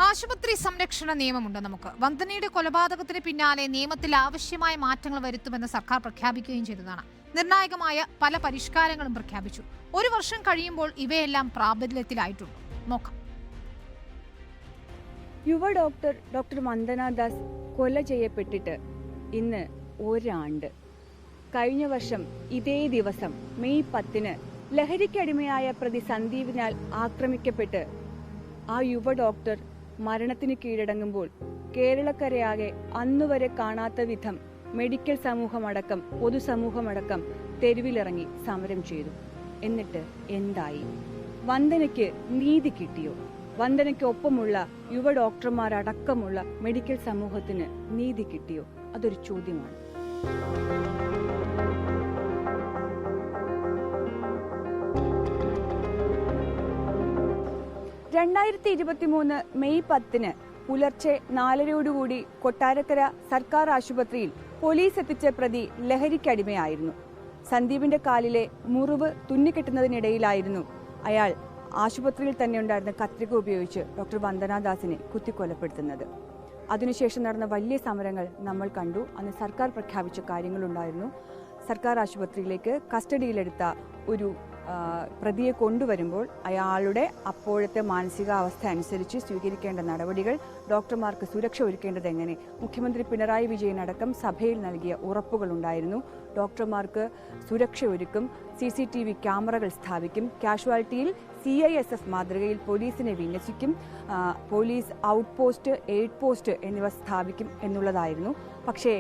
ആശുപത്രി സംരക്ഷണ നിയമമുണ്ട് നമുക്ക്. വന്ദനയുടെ കൊലപാതകത്തിന് പിന്നാലെ നിയമത്തിൽ ആവശ്യമായ മാറ്റങ്ങൾ വരുത്തുമെന്ന് സർക്കാർ പ്രഖ്യാപിക്കുകയും ചെയ്തതാണ്. നിർണായകമായ പല പരിഷ്കാരങ്ങളും പ്രഖ്യാപിച്ചു. ഒരു വർഷം കഴിയുമ്പോൾ ഇവയെല്ലാം പ്രാബല്യത്തിലായിട്ടുണ്ട്. നോക്കാം. യുവ ഡോക്ടർ വന്ദന ദാസ് കൊല ചെയ്യപ്പെട്ടിട്ട് ഇന്ന് ഒരാണ്ട്. കഴിഞ്ഞ വർഷം ഇതേ ദിവസം മെയ് 10 ലഹരിക്കടിമയായ പ്രതി സന്ദീപിനാൽ ആക്രമിക്കപ്പെട്ട് ആ യുവ ഡോക്ടർ മരണത്തിന് കീഴടങ്ങുമ്പോൾ കേരളക്കരയാകെ അന്നുവരെ കാണാത്ത വിധം മെഡിക്കൽ സമൂഹമടക്കം പൊതുസമൂഹമടക്കം തെരുവിലിറങ്ങി സമരം ചെയ്തു. എന്നിട്ട് എന്തായി? വന്ദനയ്ക്ക് നീതി കിട്ടിയോ? വന്ദനയ്ക്കൊപ്പമുള്ള യുവ ഡോക്ടർമാരടക്കമുള്ള മെഡിക്കൽ സമൂഹത്തിന് നീതി കിട്ടിയോ? അതൊരു ചോദ്യമാണ്. 2023 മെയ് 10 പുലർച്ചെ 4:30 കൊട്ടാരക്കര സർക്കാർ ആശുപത്രിയിൽ പോലീസ് എത്തിച്ച പ്രതി ലഹരിക്കടിമയായിരുന്നു. സന്ദീപിന്റെ കാലിലെ മുറിവ് തുന്നിക്കെട്ടുന്നതിനിടയിലായിരുന്നു അയാൾ ആശുപത്രിയിൽ തന്നെ ഉണ്ടായിരുന്ന കത്രിക ഉപയോഗിച്ച് ഡോക്ടർ വന്ദന ദാസിനെ കുത്തിക്കൊലപ്പെടുത്തുന്നത്. അതിനുശേഷം നടന്ന വലിയ സമരങ്ങൾ നമ്മൾ കണ്ടു. അന്ന് സർക്കാർ പ്രഖ്യാപിച്ച കാര്യങ്ങളുണ്ടായിരുന്നു. സർക്കാർ ആശുപത്രിയിലേക്ക് കസ്റ്റഡിയിലെടുത്ത ഒരു പ്രതിയെ കൊണ്ടുവരുമ്പോൾ അയാളുടെ അപ്പോഴത്തെ മാനസികാവസ്ഥ അനുസരിച്ച് സ്വീകരിക്കേണ്ട നടപടികൾ, ഡോക്ടർമാർക്ക് സുരക്ഷ ഒരുക്കേണ്ടത് എങ്ങനെ, മുഖ്യമന്ത്രി പിണറായി വിജയൻ അടക്കം സഭയിൽ നൽകിയ ഉറപ്പുകളുണ്ടായിരുന്നു. ഡോക്ടർമാർക്ക് സുരക്ഷ ഒരുക്കും, CCTV ക്യാമറകൾ സ്ഥാപിക്കും, കാഷ്വാലിറ്റിയിൽ CISF മാതൃകയിൽ പോലീസിനെ വിന്യസിക്കും, police outpost, aid post എന്നിവ സ്ഥാപിക്കും എന്നുള്ളതായിരുന്നു. പക്ഷേ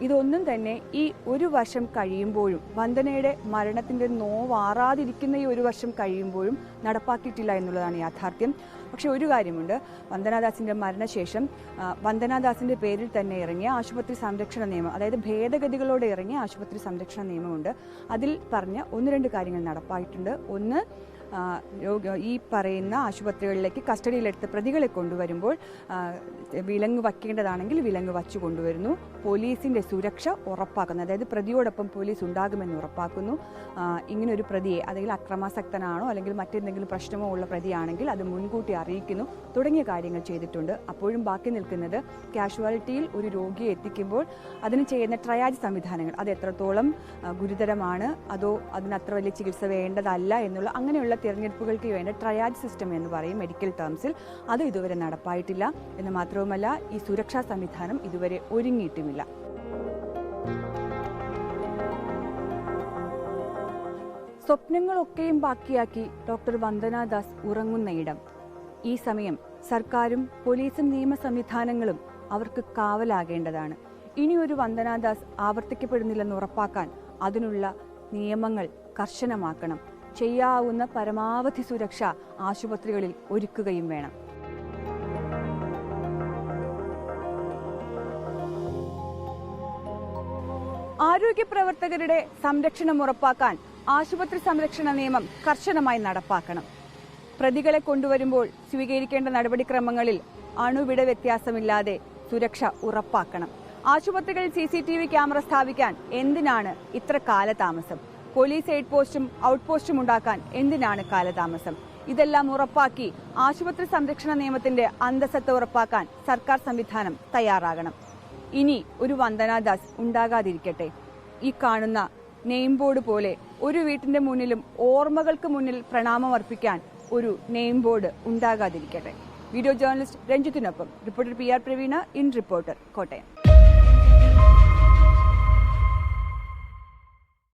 ഇതൊന്നും തന്നെ ഈ ഒരു വർഷം കഴിയുമ്പോഴും, വന്ദനയുടെ മരണത്തിൻ്റെ നോവാറാതിരിക്കുന്ന ഈ ഒരു വർഷം കഴിയുമ്പോഴും നടപ്പാക്കിയിട്ടില്ല എന്നുള്ളതാണ് യാഥാർത്ഥ്യം. പക്ഷെ ഒരു കാര്യമുണ്ട്, വന്ദനാദാസിൻ്റെ മരണശേഷം വന്ദനാദാസിൻ്റെ പേരിൽ തന്നെ ഇറങ്ങിയ ആശുപത്രി സംരക്ഷണ നിയമം, അതായത് ഭേദഗതികളോടെ ഇറങ്ങിയ ആശുപത്രി സംരക്ഷണ നിയമമുണ്ട്. അതിൽ പറഞ്ഞ 1-2 കാര്യങ്ങൾ നടപ്പായിട്ടുണ്ട്. ഒന്ന്, ഈ പറയുന്ന ആശുപത്രികളിലേക്ക് കസ്റ്റഡിയിലെടുത്ത പ്രതികളെ കൊണ്ടുവരുമ്പോൾ വിലങ്ങ് വയ്ക്കേണ്ടതാണെങ്കിൽ വിലങ്ങ് വച്ചു കൊണ്ടുവരുന്നു. പോലീസിൻ്റെ സുരക്ഷ ഉറപ്പാക്കുന്നു, അതായത് പ്രതിയോടൊപ്പം പോലീസ് ഉണ്ടാകുമെന്ന് ഉറപ്പാക്കുന്നു. ഇങ്ങനൊരു പ്രതിയെ, അല്ലെങ്കിൽ അക്രമാസക്തനാണോ അല്ലെങ്കിൽ മറ്റെന്തെങ്കിലും പ്രശ്നമോ ഉള്ള പ്രതിയാണെങ്കിൽ അത് മുൻകൂട്ടി അറിയിക്കുന്നു തുടങ്ങിയ കാര്യങ്ങൾ ചെയ്തിട്ടുണ്ട്. അപ്പോഴും ബാക്കി നിൽക്കുന്നത് കാഷ്വാലിറ്റിയിൽ ഒരു രോഗിയെ എത്തിക്കുമ്പോൾ അതിന് ചെയ്യുന്ന ട്രയാജ് സംവിധാനങ്ങൾ, അത് എത്രത്തോളം ഗുരുതരമാണ്, അതോ അതിനത്ര വലിയ ചികിത്സ വേണ്ടതല്ല എന്നുള്ള അങ്ങനെയുള്ള തിരഞ്ഞെടുപ്പുകൾക്ക് വേണ്ട ട്രയാജ് സിസ്റ്റം എന്ന് പറയും മെഡിക്കൽ ടേംസിൽ. അത് ഇതുവരെ നടപ്പായിട്ടില്ല എന്ന് മാത്രവുമല്ല, ഈ സുരക്ഷാ സംവിധാനം ഇതുവരെ ഒരുങ്ങിയിട്ടുമില്ല. സ്വപ്നങ്ങളൊക്കെയും ബാക്കിയാക്കി ഡോക്ടർ വന്ദന ദാസ് ഉറങ്ങുന്ന ഇടം. ഈ സമയം സർക്കാരും പോലീസും നിയമ സംവിധാനങ്ങളും അവർക്ക് കാവലാകേണ്ടതാണ്. ഇനിയൊരു വന്ദന ദാസ് ആവർത്തിക്കപ്പെടുന്നില്ലെന്ന് ഉറപ്പാക്കാൻ അതിനുള്ള നിയമങ്ങൾ കർശനമാക്കണം. ചെയ്യാവുന്ന പരമാവധി സുരക്ഷ ആശുപത്രികളിൽ ഒരുക്കുകയും വേണം. ആരോഗ്യ പ്രവർത്തകരുടെ സംരക്ഷണം ഉറപ്പാക്കാൻ ആശുപത്രി സംരക്ഷണ നിയമം കർശനമായി നടപ്പാക്കണം. പ്രതികളെ കൊണ്ടുവരുമ്പോൾ സ്വീകരിക്കേണ്ട നടപടിക്രമങ്ങളിൽ അണുവിട വ്യത്യാസമില്ലാതെ സുരക്ഷ ഉറപ്പാക്കണം. ആശുപത്രികളിൽ CCTV ക്യാമറ സ്ഥാപിക്കാൻ എന്തിനാണ് ഇത്ര കാലതാമസം? പോലീസ് എയ്ഡ് പോസ്റ്റും ഔട്ട് പോസ്റ്റും ഉണ്ടാക്കാൻ എന്തിനാണ് കാലതാമസം? ഇതെല്ലാം ഉറപ്പാക്കി ആശുപത്രി സംരക്ഷണ നിയമത്തിന്റെ അന്തസത്ത ഉറപ്പാക്കാൻ സർക്കാർ സംവിധാനം തയ്യാറാകണം. ഇനി ഒരു വന്ദന ദാസ് ഉണ്ടാകാതിരിക്കട്ടെ. ഈ കാണുന്ന നെയിം ബോർഡ് പോലെ ഒരു വീട്ടിന്റെ മുന്നിലും ഓർമ്മകൾക്ക് മുന്നിൽ പ്രണാമം അർപ്പിക്കാൻ ഒരു നെയിം ബോർഡ് ഉണ്ടാകാതിരിക്കട്ടെ. വീഡിയോ ജേർണലിസ്റ്റ് രഞ്ജിത്തിനൊപ്പം reporter PR Praveena, in reporter, Kottayam.